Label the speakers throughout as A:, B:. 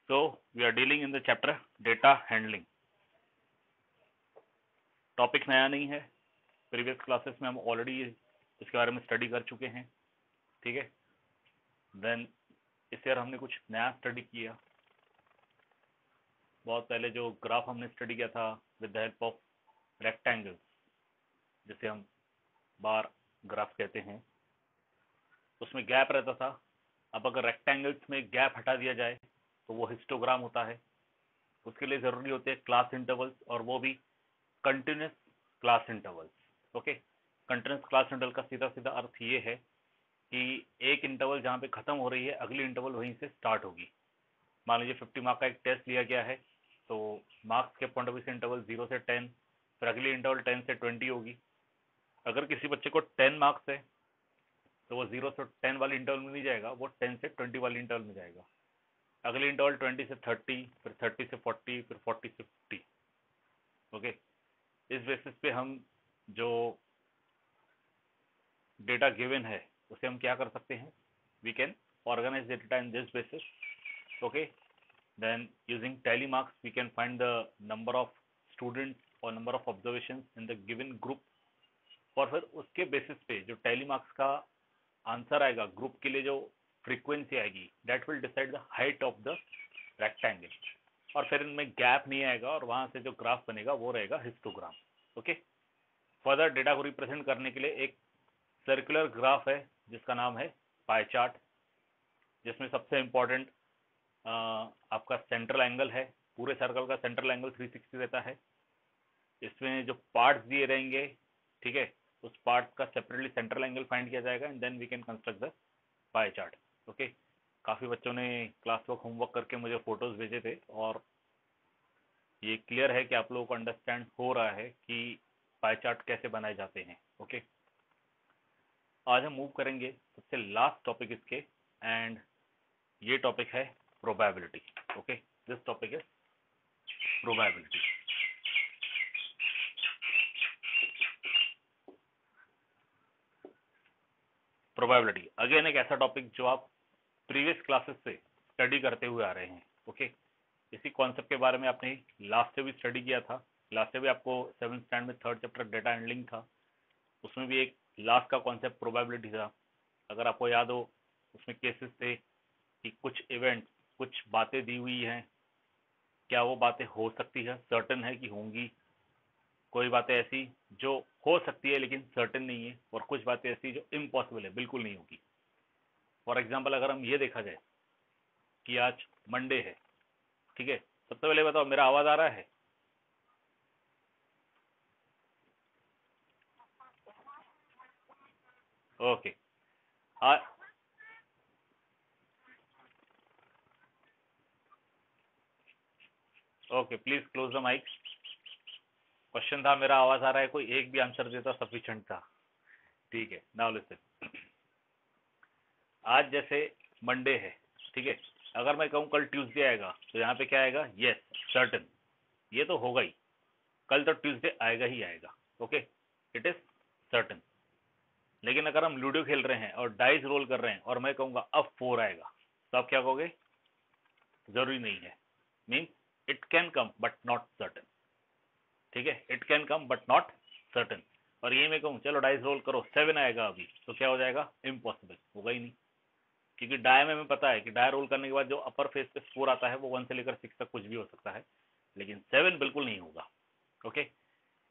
A: So we are dealing in the chapter data handling. Topic नया नहीं है, previous classes में हम ऑलरेडी इसके बारे में स्टडी कर चुके हैं, ठीक है। देन इस ईयर हमने कुछ नया स्टडी किया। बहुत पहले जो ग्राफ हमने स्टडी किया था with the help of rectangles, जिसे हम बार ग्राफ कहते हैं, उसमें गैप रहता था। अब अगर रेक्टेंगल्स में गैप हटा दिया जाए तो वो हिस्टोग्राम होता है। उसके लिए ज़रूरी होते हैं क्लास इंटरवल्स, और वो भी continuous class intervals. Okay, continuous class interval का सीधा सीधा अर्थ ये है कि एक इंटरवल जहाँ पे ख़त्म हो रही है, अगली इंटरवल वहीं से स्टार्ट होगी। मान लीजिए 50 मार्क का एक टेस्ट लिया गया है, तो मार्क्स के पॉइंट ऑफ व्यू से इंटरवल 0 से 10, फिर अगली इंटरवल 10 से 20 होगी। अगर किसी बच्चे को 10 मार्क्स है तो वो 0 से 10 वाली इंटरवल में नहीं जाएगा, वो 10 से 20 वाली इंटरवल में जाएगा। अगली इंटरवल 20 से 30, फिर 30 से 40, फिर 40 से 50। ओके, इस बेसिस पे हम जो डेटा गिवन है उसे हम क्या कर सकते हैं, we can organise data in this basis. Okay, then using tally marks we can find the number of students or number of observations in the given group, और फिर उसके बेसिस पे जो tally marks का आंसर आएगा group के लिए, जो फ्रीक्वेंसी आएगी, that will decide the height of the rectangle, और फिर इनमें गैप नहीं आएगा और वहां से जो ग्राफ बनेगा वो रहेगा हिस्टोग्राम। ओके, फर्दर डेटा को रिप्रेजेंट करने के लिए एक सर्कुलर ग्राफ है जिसका नाम है पाई चार्ट, जिसमें सबसे इम्पोर्टेंट आपका सेंट्रल एंगल है। पूरे सर्कल का सेंट्रल एंगल 360 रहता है। इसमें जो पार्ट्स दिए रहेंगे, ठीक है, उस पार्ट का सेपरेटली सेंट्रल एंगल फाइंड किया जाएगा, and then we can construct the pie chart. Okay, काफ़ी बच्चों ने क्लास वर्क होमवर्क करके मुझे फोटोज भेजे थे, और ये क्लियर है कि आप लोगों को अंडरस्टैंड हो रहा है कि पाई चार्ट कैसे बनाए जाते हैं। ओके, आज हम मूव करेंगे सबसे लास्ट टॉपिक इसके, एंड ये टॉपिक है probability. Okay, this topic is probability. Probability again एक ऐसा टॉपिक जो आप प्रीवियस क्लासेस से स्टडी करते हुए आ रहे हैं। ओके, इसी कॉन्सेप्ट के बारे में आपने लास्ट से भी स्टडी किया था। लास्ट से भी आपको 7th स्टैंडर्ड में 3rd चैप्टर डेटा हैंडलिंग था, उसमें भी एक लास्ट का कॉन्सेप्ट प्रोबेबिलिटी था। अगर आपको याद हो, उसमें केसेस थे कि कुछ इवेंट, कुछ बातें दी हुई हैं, क्या वो बातें हो सकती है, सर्टन है कि होंगी। कोई बातें ऐसी जो हो सकती है लेकिन सर्टन नहीं है, और कुछ बातें ऐसी जो इम्पॉसिबल है, बिल्कुल नहीं होगी। फॉर एग्जाम्पल, अगर हम ये देखा जाए कि आज मंडे है, ठीक है, सबसे पहले बताओ मेरा आवाज आ रहा है? Okay, okay, please close the mic. Question था मेरा आवाज आ रहा है, कोई एक भी आंसर देता सफिशिएंट था। ठीक है, नाउ लिसन। आज जैसे मंडे है, ठीक है, अगर मैं कहूँ कल ट्यूसडे आएगा तो यहाँ पे क्या आएगा? यस, सर्टन, ये तो होगा ही, कल तो ट्यूसडे आएगा ही आएगा। Okay, it is certain. लेकिन अगर हम लूडो खेल रहे हैं और डाइस रोल कर रहे हैं और मैं कहूँगा अब 4 आएगा, तो आप क्या कहोगे? जरूरी नहीं है, means it can come but not certain. ठीक है, it can come but not certain. और ये मैं कहूँ चलो डाइस रोल करो 7 आएगा अभी, तो क्या हो जाएगा? इम्पॉसिबल, होगा ही नहीं। क्योंकि डाय में हमें पता है कि डाय रोल करने के बाद जो अपर फेस पे स्कोर आता है वो 1 से लेकर 6 तक कुछ भी हो सकता है, लेकिन 7 बिल्कुल नहीं होगा। Okay,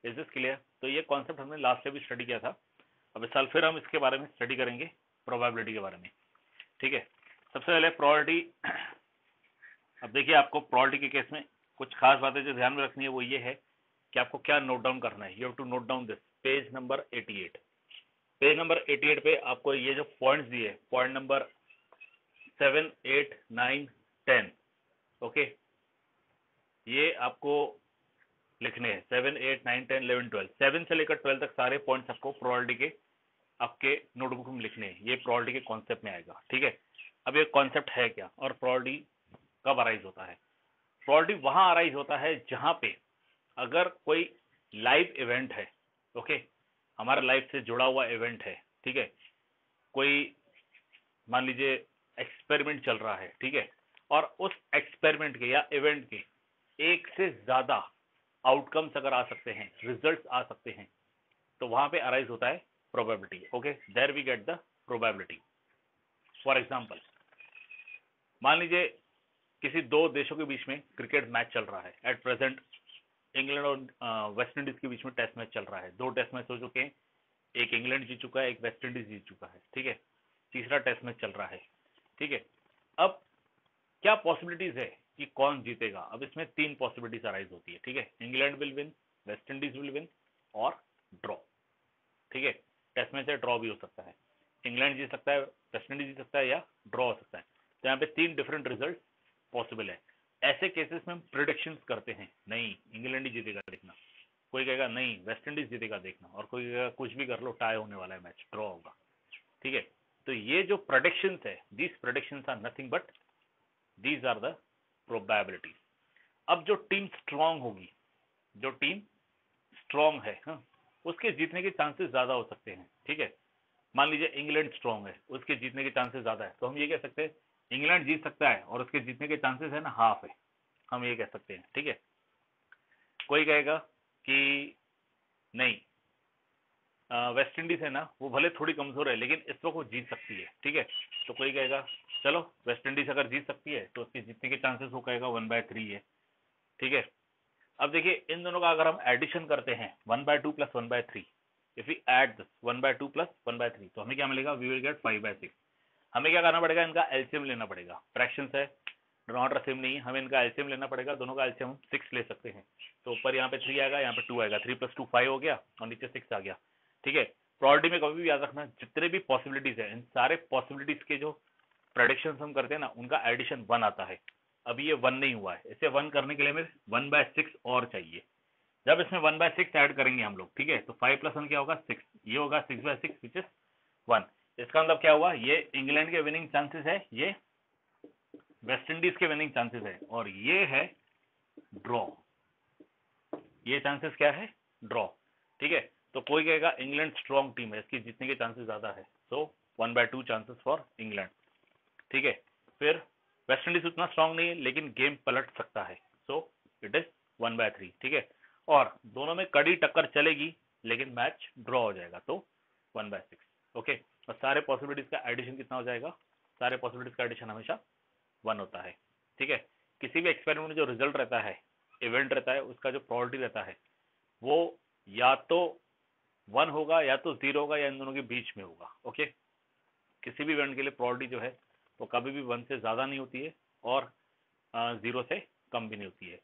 A: is this clear? तो ये कॉन्सेप्ट हमने लास्ट से भी स्टडी किया था। अब इस साल फिर हम इसके बारे में स्टडी करेंगे, प्रोबेबिलिटी के बारे में। ठीक है, सबसे पहले प्रोबेबिलिटी। अब देखिए, आपको प्रोबेबिलिटी के केस में कुछ खास बातें जो ध्यान में रखनी है वो ये है कि आपको क्या नोट डाउन करना है। You have to note down this, page number 88। Page number 88 पे आपको ये जो पॉइंट्स दिए, पॉइंट नंबर 7, 8, 9, 10, ओके, ये आपको लिखने हैं। 7, 8, 9, 10, 11, 12, 7 से लेकर 12 तक सारे पॉइंट्स आपको प्रोबेबिलिटी के आपके नोटबुक में लिखने हैं। ये प्रोबेबिलिटी के कॉन्सेप्ट में आएगा। ठीक है, अब ये कॉन्सेप्ट है क्या और प्रोबेबिलिटी कब अराइज होता है? प्रोबेबिलिटी वहां अराइज होता है जहां पे अगर कोई लाइव इवेंट है, ओके, हमारा लाइफ से जुड़ा हुआ इवेंट है, ठीक है, कोई मान लीजिए एक्सपेरिमेंट चल रहा है, ठीक है, और उस एक्सपेरिमेंट के या इवेंट के एक से ज्यादा आउटकम्स अगर आ सकते हैं, रिजल्ट्स आ सकते हैं, तो वहां पे अराइज होता है probability. Okay, there we get the probability. For example, मान लीजिए किसी दो देशों के बीच में क्रिकेट मैच चल रहा है एट प्रेजेंट। इंग्लैंड और वेस्ट इंडीज के बीच में टेस्ट मैच चल रहा है। दो टेस्ट मैच हो चुके हैं, एक इंग्लैंड जीत चुका है, एक वेस्ट इंडीज जीत चुका है, ठीक है। तीसरा टेस्ट मैच चल रहा है, ठीक है। अब क्या पॉसिबिलिटीज है कि कौन जीतेगा? अब इसमें तीन पॉसिबिलिटीज अराइज होती है, ठीक है। England will win, West Indies will win और ड्रॉ, ठीक है। टेस्ट मैच है, ड्रॉ भी हो सकता है, इंग्लैंड जीत सकता है, वेस्ट इंडीज जीत सकता है या ड्रॉ हो सकता है। तो यहाँ पे तीन डिफरेंट रिजल्ट पॉसिबल है। ऐसे केसेस में हम प्रिडिक्शंस करते हैं, नहीं इंग्लैंड ही जीतेगा देखना, कोई कहेगा नहीं वेस्ट इंडीज जीतेगा देखना, और कोई कहेगा कुछ भी कर लो टाई होने वाला है, मैच ड्रॉ होगा, ठीक है। तो ये जो प्रेडिक्शंस है, these predictions are nothing but these are the probabilities. अब जो टीम स्ट्रांग होगी, जो टीम स्ट्रांग है, हाँ, उसके जीतने के चांसेस ज्यादा हो सकते हैं, ठीक है। मान लीजिए इंग्लैंड स्ट्रांग है, उसके जीतने के चांसेस ज्यादा है, तो हम ये कह सकते हैं इंग्लैंड जीत सकता है और उसके जीतने के चांसेस है ना हाफ है, हम ये कह सकते हैं, ठीक है। कोई कहेगा कि नहीं वेस्ट इंडीज है ना, वो भले थोड़ी कमजोर है लेकिन इस वक्त वो जीत सकती है, ठीक है। तो कोई कहेगा चलो वेस्ट इंडीज अगर जीत सकती है तो उसके जीतने के चांसेस वो कहेगा 1/3 है, ठीक है। अब देखिए इन दोनों का अगर हम एडिशन करते हैं 1/2 plus 1/3, if we add this 1/2 plus 1/3 तो हमें क्या मिलेगा? We will get 5/6। हमें क्या करना पड़ेगा? इनका एलसीएम लेना पड़ेगा। फ्रैक्शंस है, नॉट रसीम नहीं है, हमें इनका एलसीएम लेना पड़ेगा। दोनों का एलसीएम हम 6 ले सकते हैं, तो ऊपर यहाँ पे 3 आएगा, यहाँ पे 2 आएगा, 3 + 2 5 हो गया और नीचे 6 आ गया, ठीक है। प्रोबेबिलिटी में कभी भी याद रखना जितने भी पॉसिबिलिटीज है, इन सारे पॉसिबिलिटीज के जो प्रेडिक्शन हम करते हैं ना, उनका एडिशन 1 आता है। अभी ये 1 नहीं हुआ है, इसे 1 करने के लिए हमें 1/6 और चाहिए। जब इसमें 1/6 ऐड करेंगे हम लोग, ठीक है, तो 5 + 1 क्या होगा? 6, ये होगा 6/6 विच इज 1। इसका मतलब क्या हुआ? ये इंग्लैंड के विनिंग चांसेस है, ये वेस्ट इंडीज के विनिंग चांसेस है, और ये है ड्रॉ। ये चांसेस क्या है? ड्रॉ, ठीक है। तो कोई कहेगा इंग्लैंड स्ट्रॉन्ग टीम है, इसकी जीतने के चांसेस ज्यादा है, सो 1/2 चांसेस फॉर इंग्लैंड, ठीक है। फिर वेस्ट इंडीज उतना स्ट्रॉन्ग नहीं है लेकिन गेम पलट सकता है, सो इट इज 1/3, ठीक है। और दोनों में कड़ी टक्कर चलेगी लेकिन मैच ड्रॉ हो जाएगा, तो 1/6, ओके। और सारे पॉसिबिलिटीज का एडिशन कितना हो जाएगा? सारे पॉसिबिलिटीज का एडिशन हमेशा 1 होता है, ठीक है। किसी भी एक्सपेरिमेंट में जो रिजल्ट रहता है, इवेंट रहता है, उसका जो प्रोबेबिलिटी रहता है वो या तो 1 होगा या तो 0 होगा या इन दोनों के बीच में होगा, ओके। किसी भी इवेंट के लिए प्रोबेबिलिटी जो है वो कभी भी 1 से ज्यादा नहीं होती है और 0 से कम भी नहीं होती है।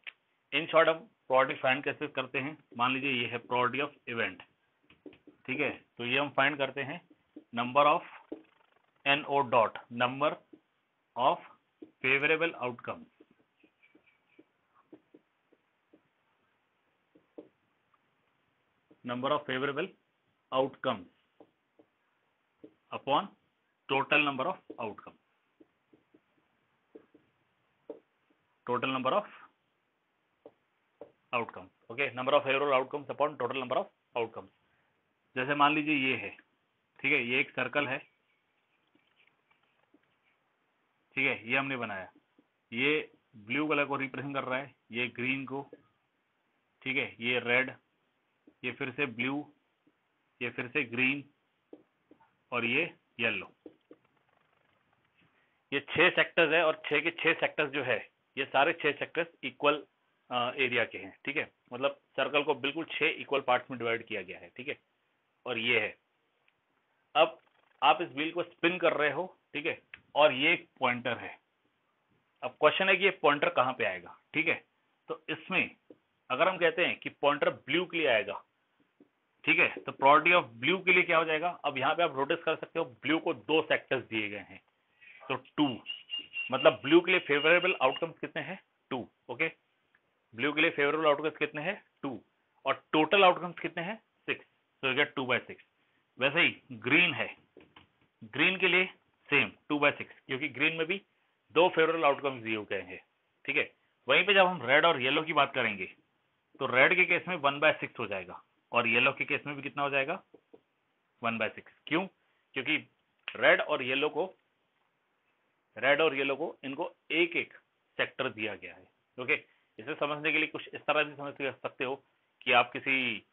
A: इन शॉर्ट हम प्रोबेबिलिटी फाइंड कैसे करते हैं? मान लीजिए ये है प्रोबेबिलिटी ऑफ इवेंट, ठीक है। तो ये हम फाइंड करते हैं number of NO dot, number of favourable outcome, number of favorable outcomes upon total number of outcomes, total number of outcomes, okay, number of favorable outcomes upon total number of outcomes। जैसे मान लीजिए ये है, ठीक है, ये एक circle है, ठीक है, ये हमने बनाया, ये ब्लू कलर को रिप्रेजेंट कर रहा है, ये ग्रीन को, ठीक है, ये रेड, ये फिर से ब्लू, ये फिर से ग्रीन और ये येलो। ये 6 सेक्टर्स है और 6 के 6 सेक्टर्स जो है ये सारे 6 सेक्टर्स इक्वल एरिया के हैं, ठीक है। मतलब सर्कल को बिल्कुल 6 इक्वल पार्ट्स में डिवाइड किया गया है, ठीक है। और ये है, अब आप इस व्हील को स्पिन कर रहे हो, ठीक है, और ये एक पॉइंटर है। अब क्वेश्चन है कि ये पॉइंटर कहाँ पे आएगा, ठीक है। तो इसमें अगर हम कहते हैं कि पॉइंटर ब्लू के लिए आएगा, ठीक है, तो प्रोबेबिलिटी ऑफ ब्लू के लिए क्या हो जाएगा? अब यहाँ पे आप नोटिस कर सकते हो ब्लू को 2 सेक्टर्स दिए गए हैं, तो 2, मतलब ब्लू के लिए फेवरेबल आउटकम्स कितने हैं? 2, ओके। ब्लू के लिए फेवरेबल आउटकम्स कितने हैं? 2, और टोटल आउटकम्स कितने हैं? 6, सो यू गेट 2/6। वैसे ही ग्रीन है, ग्रीन के लिए सेम 2/6, क्योंकि ग्रीन में भी 2 फेवरेबल आउटकम्स दिए गए हैं, ठीक है। वहीं पे जब हम रेड और येलो की बात करेंगे तो रेड के केस में 1/6 हो जाएगा और येलो के केस में भी कितना हो जाएगा? 1/6। क्यों? क्योंकि रेड और येलो को इनको एक एक समझने के लिए कुछ इस तरह भी समझ सकते हो कि आप किसी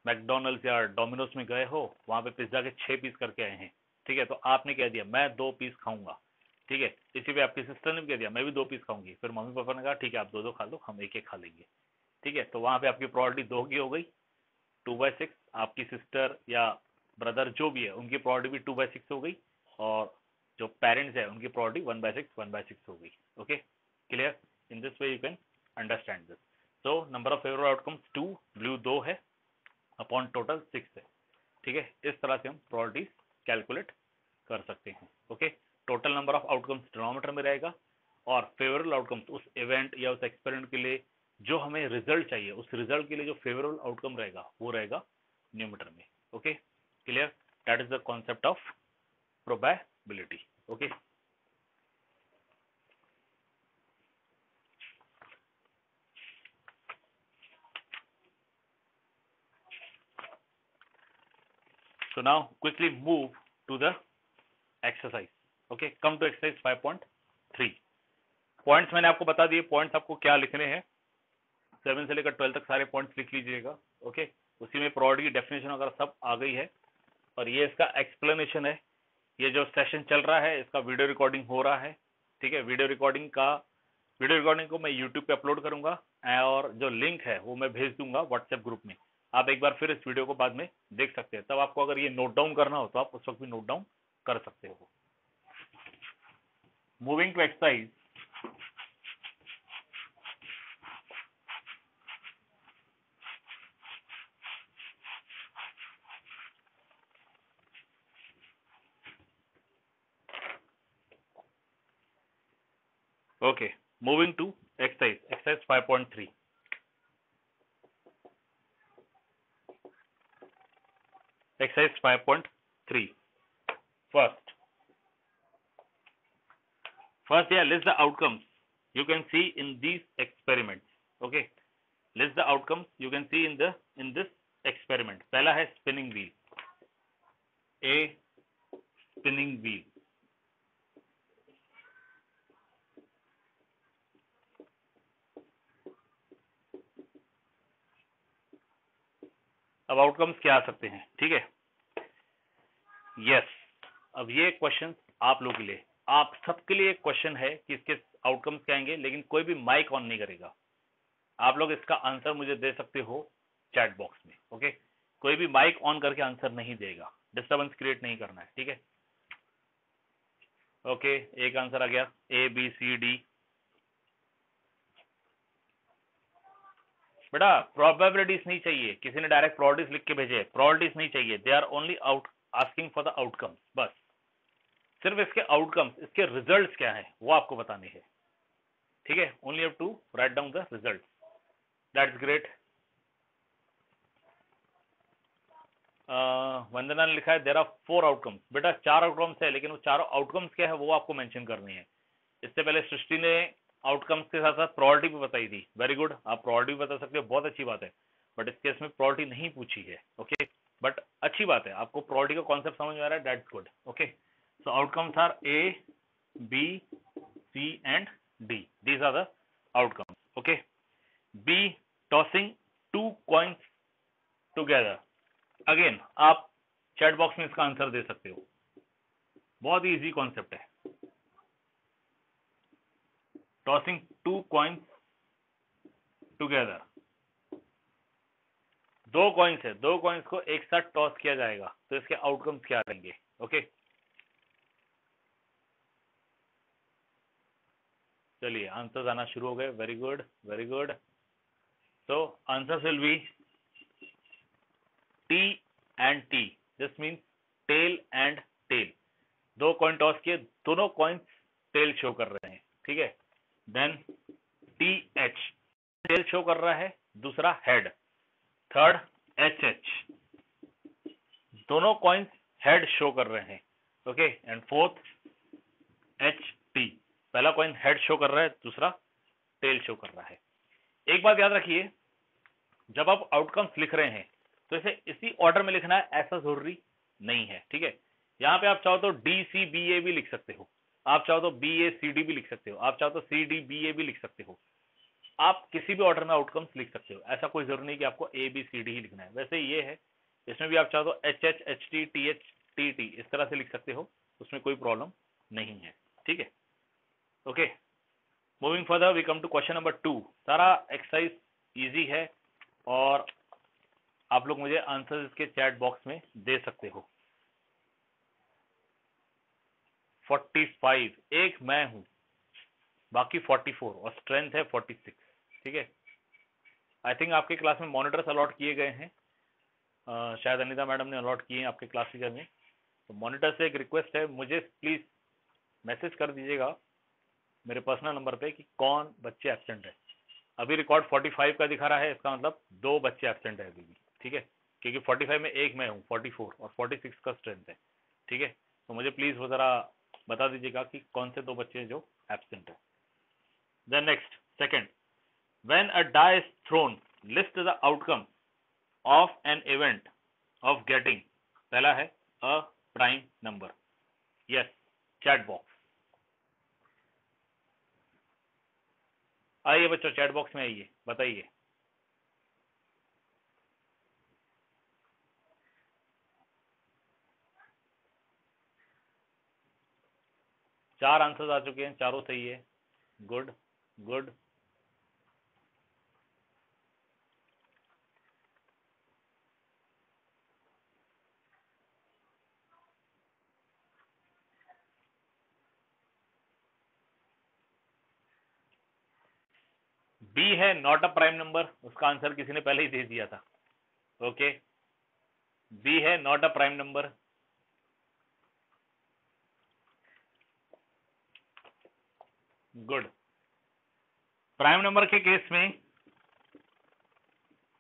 A: मैकडोनल्ड्स या डोमिनोज में गए हो, वहां पे पिज्जा के 6 पीस करके आए हैं, ठीक है, तो आपने कह दिया मैं 2 पीस खाऊंगा, ठीक है, इसी पे आपकी सिस्टर ने भी कह दिया मैं भी 2 पीस खाऊंगी, फिर मम्मी पापा ने कहा ठीक है आप 2-2 खा लो, हम एक एक खा लेंगे, ठीक है, तो वहां पे आपकी प्रोबेबिलिटी 2 की हो गई, 2/6, आपकी सिस्टर या ब्रदर जो भी है उनकी प्रोबेबिलिटी भी 2/6 हो गई, और जो पेरेंट्स है उनकी प्रोबेबिलिटी 1/6 हो गई। Okay, clear? In this way you can understand this. So number of favourable outcomes 2, blue 2 है, अपॉन टोटल 6 है, ठीक है, इस तरह से हम प्रोबेबिलिटीज कैलकुलेट कर सकते हैं। Okay, total number of outcomes denominator में रहेगा, और फेवरेबल आउटकम्स उस इवेंट या उस एक्सपेरिमेंट के लिए जो हमें रिजल्ट चाहिए, उस रिजल्ट के लिए जो फेवरेबल आउटकम रहेगा वो रहेगा न्यूमरेटर में। Okay, clear? That is the concept of probability. Okay, so now quickly move to the exercise. Okay, come to exercise 5.3. Points मैंने आपको बता दिए, पॉइंट्स आपको क्या लिखने हैं, 7 से लेकर 12 तक सारे पॉइंट्स लिख लीजिएगा। ओके, उसी में प्रोबेबिलिटी की डेफिनेशन वगैरह सब आ गई है, और ये इसका एक्सप्लेनेशन है। ये जो सेशन चल रहा है इसका वीडियो रिकॉर्डिंग हो रहा है, ठीक है, वीडियो रिकॉर्डिंग को मैं यूट्यूब पे अपलोड करूंगा, और जो लिंक है वो मैं भेज दूंगा व्हाट्सएप ग्रुप में। आप एक बार फिर इस वीडियो को बाद में देख सकते हैं, तब आपको अगर ये नोट डाउन करना हो तो आप उस वक्त भी नोट डाउन कर सकते हो। Moving to exercise, okay, moving to exercise 5.3. Exercise 5.3. First, yeah, list the outcomes you can see in these experiments. Okay, list the outcomes you can see in this experiment. पहला है spinning wheel, a spinning wheel. अब outcomes क्या आ सकते हैं, ठीक है? Yes, अब ये क्वेश्चन आप लोग के लिए, आप सबके लिए क्वेश्चन है कि इसके आउटकम्स क्या आएंगे, लेकिन कोई भी माइक ऑन नहीं करेगा। आप लोग इसका आंसर मुझे दे सकते हो चैट बॉक्स में। ओके, कोई भी माइक ऑन करके आंसर नहीं देगा, डिस्टर्बेंस क्रिएट नहीं करना है, ठीक है? ओके, एक आंसर आ गया, ए बी सी डी। बेटा प्रोबेबिलिटीज नहीं चाहिए, किसी ने डायरेक्ट प्रोबेबिलिटीज लिख के भेजे, प्रोबेबिलिटीज नहीं चाहिए, they are only out asking for the outcomes, बस सिर्फ इसके आउटकम्स, इसके रिजल्ट्स क्या है वो आपको बताने हैं, ठीक है? Only have to write down the result. That's great. Vandana ने लिखा है देयर आर 4 आउटकम्स। बेटा 4 आउटकम्स है, लेकिन वो चारों आउटकम्स क्या है वो आपको मेंशन करनी है। इससे पहले सृष्टि ने आउटकम्स के साथ साथ प्रोबेबिलिटी भी बताई थी, वेरी गुड, आप प्रोबेबिलिटी भी बता सकते हो, बहुत अच्छी बात है, बट इस केस में प्रोबेबिलिटी नहीं पूछी है। ओके, बट अच्छी बात है, आपको प्रोबेबिलिटी का कॉन्सेप्ट समझ में आ रहा है, that's good. Okay, so outcomes are A B C and D, these are the outcomes. Okay, be tossing 2 coins together. Again आप चैट बॉक्स में इसका आंसर दे सकते हो, बहुत ही इजी कॉन्सेप्ट है। टॉसिंग 2 कॉइन्स टुगेदर, 2 कॉइन्स है, 2 कॉइन्स को एक साथ टॉस किया जाएगा, तो इसके आउटकम्स क्या रहेंगे? ओके, चलिए आंसर्स आना शुरू हो गए, very good very good. So answers will be T and T, this means tail and tail. 2 coin toss किए, दोनों कॉइन्स टेल शो कर रहे हैं, ठीक है? Then T H, tail show कर रहा है, दूसरा हेड। थर्ड एच एच, दोनों कॉइन्स हेड शो कर रहे हैं, okay? And fourth H T, पहला कॉइन हेड शो कर रहा है, दूसरा टेल शो कर रहा है। एक बात याद रखिए, जब आप आउटकम्स लिख रहे हैं तो इसे इसी ऑर्डर में लिखना है ऐसा जरूरी नहीं है, ठीक है? यहाँ पे आप चाहो तो डी सी बी ए भी लिख सकते हो, आप चाहो तो BACD भी लिख सकते हो, आप चाहो तो CDBA भी लिख सकते हो, आप किसी भी ऑर्डर में आउटकम्स लिख सकते हो, ऐसा कोई जरूरी नहीं कि आपको ABCD ही लिखना है। वैसे ये है, इसमें भी आप चाहो तो HH HT TH TT इस तरह से लिख सकते हो, उसमें कोई प्रॉब्लम नहीं है। ठीक है, okay. Moving further we come to question number 2। सारा एक्सरसाइज इजी है और आप लोग मुझे आंसर इसके चैट बॉक्स में दे सकते हो। 45 एक मैं हूं, बाकी 44 और स्ट्रेंथ है 46। ठीक है, आई थिंक आपके क्लास में मॉनिटर्स अलॉट किए गए हैं, शायद अनिता मैडम ने अलॉट किए हैं आपके क्लास टीचर ने। तो मॉनिटर से एक रिक्वेस्ट है, मुझे प्लीज मैसेज कर दीजिएगा मेरे पर्सनल नंबर पे कि कौन बच्चे एब्सेंट है। अभी रिकॉर्ड 45 का दिखा रहा है, इसका मतलब 2 बच्चे एब्सेंट है अभी भी। ठीक है, क्योंकि 45 में एक मैं हूँ, 44 और 46 का स्ट्रेंथ है। ठीक है, तो मुझे प्लीज वो जरा बता दीजिएगा कि कौन से 2 बच्चे हैं जो एब्सेंट है। Then next second, when a die is thrown list the outcome of an event of getting. पहला है a prime number. Yes, chat box आइए बच्चों, चैट बॉक्स में आइए, बताइए। चार आंसर्स आ चुके हैं, चारों सही है। Good good. बी है नॉट अ प्राइम नंबर, उसका आंसर किसी ने पहले ही दे दिया था। ओके, बी है not a prime number. Good. Prime number के केस में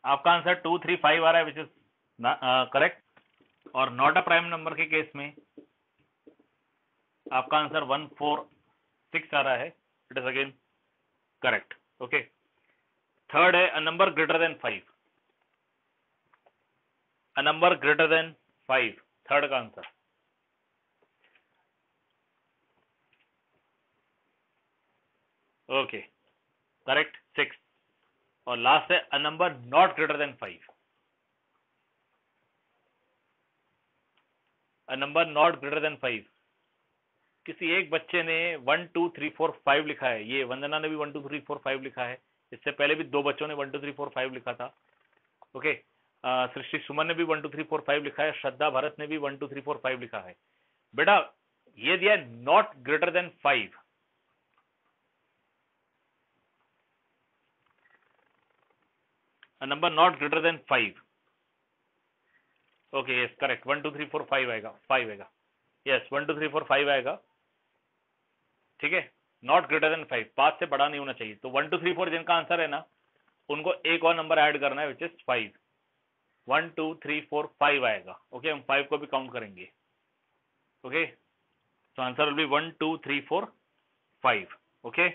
A: आपका आंसर 2 3 5 आ रहा है, विच इज करेक्ट। और नॉट अ प्राइम नंबर के केस में आपका आंसर 1 4 6 आ रहा है, it is again correct. Okay, third है अ नंबर ग्रेटर देन 5। अ नंबर ग्रेटर देन 5, थर्ड का आंसर। Okay, correct 6। और लास्ट है a number not greater than 5। A number not greater than 5, किसी एक बच्चे ने 1 2 3 4 5 लिखा है, ये वंदना ने भी 1 2 3 4 5 लिखा है, इससे पहले भी 2 बच्चों ने 1 2 3 4 5 लिखा था। ओके, सृष्टि सुमन ने भी 1 2 3 4 5 लिखा है, श्रद्धा भरत ने भी 1 2 3 4 5 लिखा है। बेटा ये दिया not greater than 5, number not greater than 5। Okay yes correct, 1 2 3 4 5 आएगा, 5 आएगा। यस 1 2 3 4 5 आएगा। ठीक है, नॉट ग्रेटर देन 5, 5 से बड़ा नहीं होना चाहिए। तो 1 2 3 4 जिनका आंसर है ना, उनको एक और नंबर ऐड करना है, विच इज 5। 1 2 3 4 5 आएगा। ओके, हम 5 को भी काउंट करेंगे। ओके, तो आंसर विल बी 1 2 3 4 5। ओके,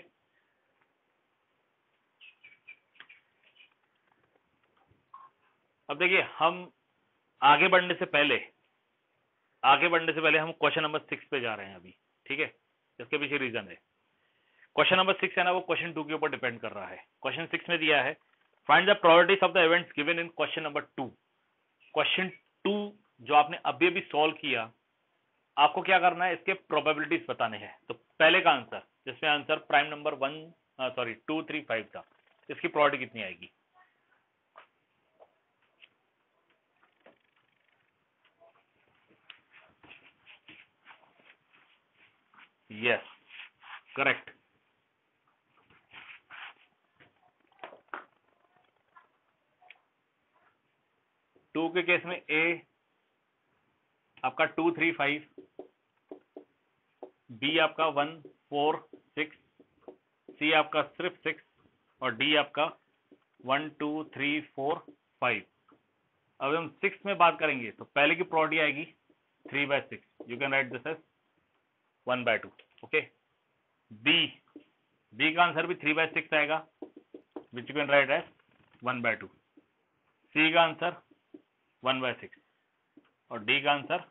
A: अब देखिए हम आगे बढ़ने से पहले हम क्वेश्चन नंबर 6 पे जा रहे हैं अभी। ठीक है, इसके पीछे रीजन है। क्वेश्चन नंबर 6 है ना, वो क्वेश्चन 2 के ऊपर डिपेंड कर रहा है। क्वेश्चन 6 में दिया है find the probabilities of the events given in question number 2। Question 2 जो आपने अभी अभी सॉल्व किया, आपको क्या करना है, इसके प्रोबेबिलिटीज बताने हैं। तो पहले का आंसर, जिसमें आंसर प्राइम नंबर 2 3 5 था, इसकी प्रोबेबिलिटी कितनी आएगी? Yes correct. 2 के केस में ए आपका 2 3 5, बी आपका 1 4 6, सी आपका सिर्फ 6 और डी आपका 1 2 3 4 5। अब हम 6 में बात करेंगे तो पहले की प्रोबेबिलिटी आएगी 3/6, you can write this as 1/2। Okay, B का आंसर भी 3/6 आएगा, which you can write as 1/2। C का आंसर 1/6 और डी का आंसर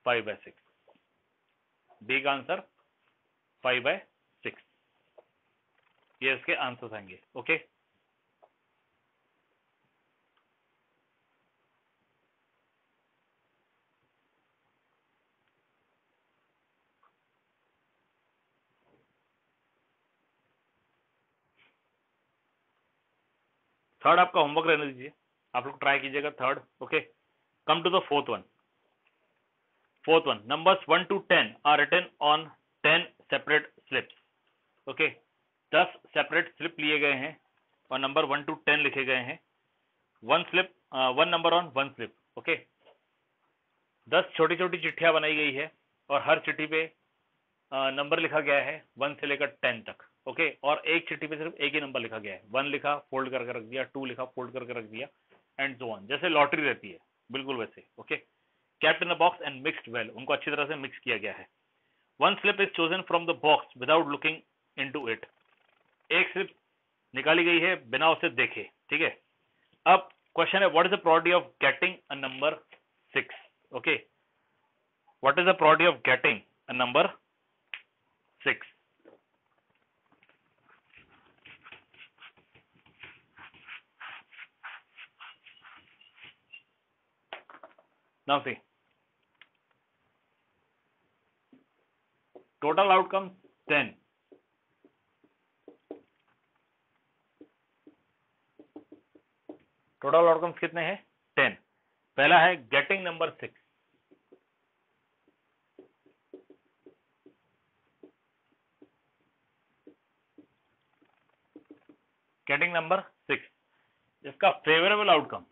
A: 5/6। डी का आंसर 5/6, ये इसके आंसर्स आएंगे। ओके, थर्ड आपका होमवर्क रहने दीजिए, आप लोग ट्राई कीजिएगा third. Okay, come to the fourth one. Fourth one, numbers 1 to 10 are written on 10 separate slips. Okay, 10 separate slip लिए गए हैं और नंबर 1 to 10 लिखे गए हैं। One number on 1 slip. Okay, 10 छोटी छोटी चिट्ठियां बनाई गई है और हर चिट्ठी पे नंबर लिखा गया है 1 से लेकर 10 तक। ओके, और एक चिट्ठी पे सिर्फ एक ही नंबर लिखा गया है, 1 लिखा फोल्ड करके रख दिया, 2 लिखा फोल्ड करके रख दिया, एंड सो ऑन, जैसे लॉटरी रहती है बिल्कुल वैसे। Okay, kept in a box and mixed well, उनको अच्छी तरह से मिक्स किया गया है। One slip is chosen from the box without looking into it, एक स्लिप निकाली गई है बिना उसे देखे। ठीक है, अब क्वेश्चन है what is the probability of getting a number 6। Okay, what is the probability of getting a number 6? Now see, total outcome 10, total outcomes कितने हैं? 10। पहला है गेटिंग नंबर 6, गेटिंग नंबर 6, इसका फेवरेबल आउटकम,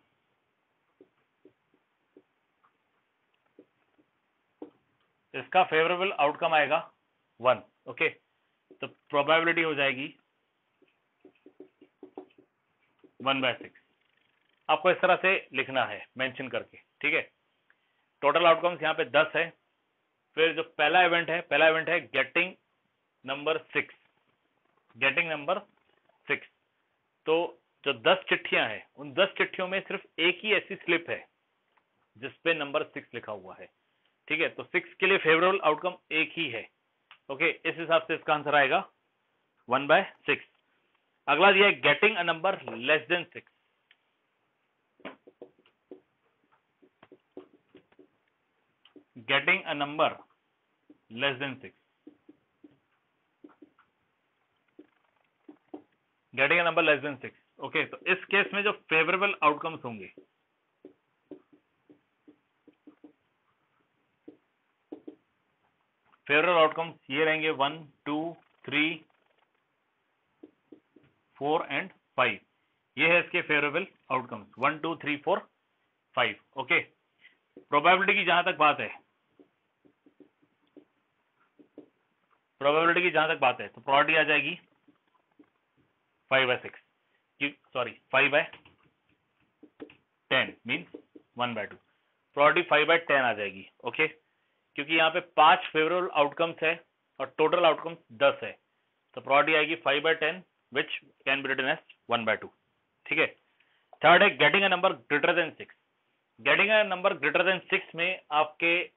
A: इसका फेवरेबल आउटकम आएगा 1। Okay, तो probability हो जाएगी 1/6। आपको इस तरह से लिखना है मेंशन करके। ठीक है, टोटल आउटकम्स यहाँ पे 10 है। फिर जो पहला इवेंट है गेटिंग नंबर 6, गेटिंग नंबर 6। तो जो 10 चिट्ठियां हैं उन 10 चिट्ठियों में सिर्फ एक ही ऐसी स्लिप है जिसपे नंबर 6 लिखा हुआ है। ठीक है, तो 6 के लिए फेवरेबल आउटकम एक ही है। ओके, इस हिसाब से इसका आंसर आएगा 1/6। अगला दिया है getting a number less than 6। Getting a number less than 6, getting a number less than 6। Okay, तो इस केस में जो फेवरेबल आउटकम्स होंगे, फेवरेबल आउटकम्स ये रहेंगे 1, 2, 3, 4 एंड 5। ये है इसके फेवरेबल आउटकम्स 1, 2, 3, 4, 5। ओके, प्रोबेबिलिटी की जहां तक बात है, प्रोबेबिलिटी की जहां तक बात है तो प्रोबेबिलिटी आ जाएगी 5/6, सॉरी 5/10 मीन्स 1/2। प्रोबेबिलिटी 5/10 आ जाएगी। ओके, क्योंकि यहाँ पे 5 फेवरेबल आउटकम्स है और टोटल आउटकम्स 10 है, तो प्रोबेबिलिटी आएगी 5/10 which can be written as 1/2। ठीक है, थर्ड है getting a number greater than 6। Getting a number greater than 6 में आपके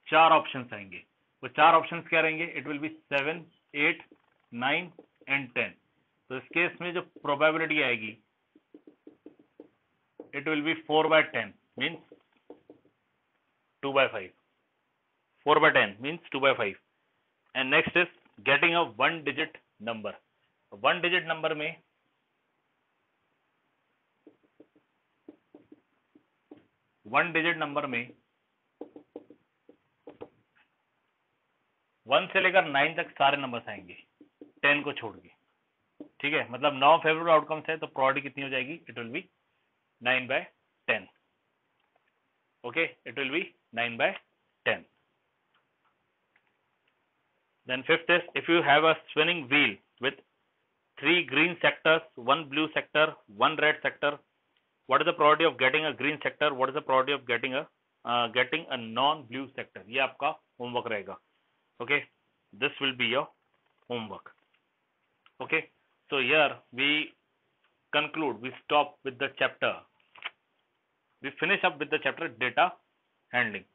A: 4 ऑप्शंस आएंगे। वो 4 ऑप्शंस क्या रहेंगे? It will be 7, 8, 9 and 10। तो इस केस में जो प्रोबेबिलिटी आएगी it will be 4/10 means 2/5। 4/10 means 2/5। and next is getting a 1 digit number। 1 digit number में 1 digit नंबर में 1 से लेकर 9 तक सारे नंबर्स आएंगे 10 को छोड़ के। ठीक है, मतलब 9 फेवरेबल आउटकम्स है तो प्रोबेबिलिटी कितनी हो जाएगी? It will be 9/10। Okay, it will be 9/10। Then fifth is if you have a spinning wheel with 3 green sectors, 1 blue sector, 1 red sector, what is the probability of getting a green sector? What is the probability of getting a non-blue sector? ये आपका homework रहेगा। Okay, this will be your homework। Okay, so here we conclude, we stop with the chapter, we finish up with the chapter data handling।